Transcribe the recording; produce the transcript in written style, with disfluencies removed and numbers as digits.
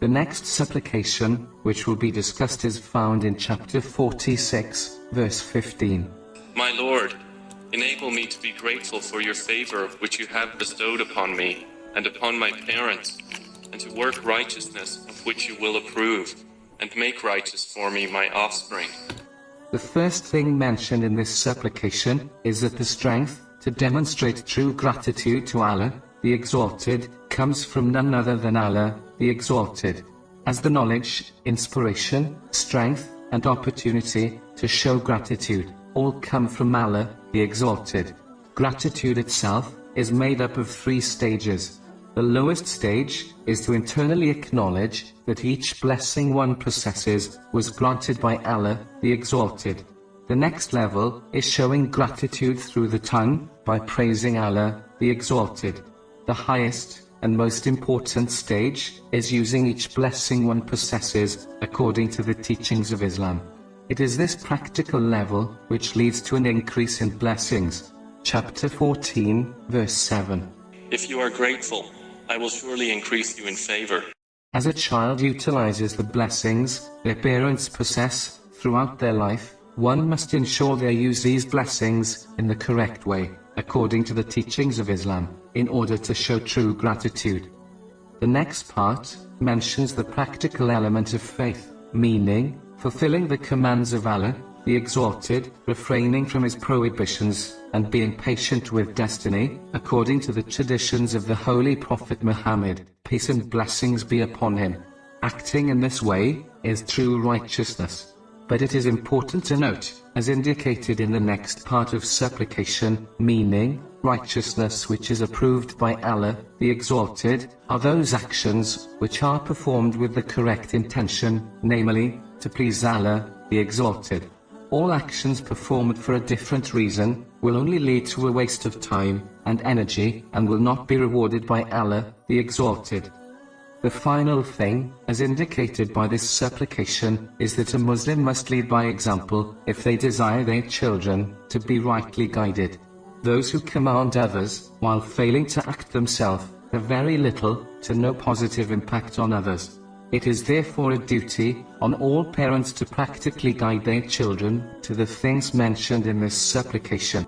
The next supplication, which will be discussed, is found in chapter 46, verse 15. My Lord, enable me to be grateful for your favor which you have bestowed upon me and upon my parents, and to work righteousness of which you will approve, and make righteous for me my offspring. The first thing mentioned in this supplication is that the strength to demonstrate true gratitude to Allah, the Exalted, comes from none other than Allah, the Exalted. As the knowledge, inspiration, strength, and opportunity to show gratitude all come from Allah, the Exalted. Gratitude itself is made up of 3 stages. The lowest stage is to internally acknowledge that each blessing one possesses was granted by Allah, the Exalted. The next level is showing gratitude through the tongue, by praising Allah, the Exalted. The highest and most important stage is using each blessing one possesses according to the teachings of Islam. It is this practical level which leads to an increase in blessings. Chapter 14, verse 7. If you are grateful, I will surely increase you in favor. As a child utilizes the blessings their parents possess throughout their life, one must ensure they use these blessings in the correct way, according to the teachings of Islam, in order to show true gratitude. The next part mentions the practical element of faith, meaning fulfilling the commands of Allah, the Exalted, refraining from his prohibitions, and being patient with destiny, according to the traditions of the Holy Prophet Muhammad, peace and blessings be upon him. Acting in this way is true righteousness. But it is important to note, as indicated in the next part of supplication, meaning, righteousness which is approved by Allah, the Exalted, are those actions which are performed with the correct intention, namely, to please Allah, the Exalted. All actions performed for a different reason will only lead to a waste of time and energy, and will not be rewarded by Allah, the Exalted. The final thing, as indicated by this supplication, is that a Muslim must lead by example, if they desire their children to be rightly guided. Those who command others, while failing to act themselves, have very little to no positive impact on others. It is therefore a duty on all parents to practically guide their children to the things mentioned in this supplication.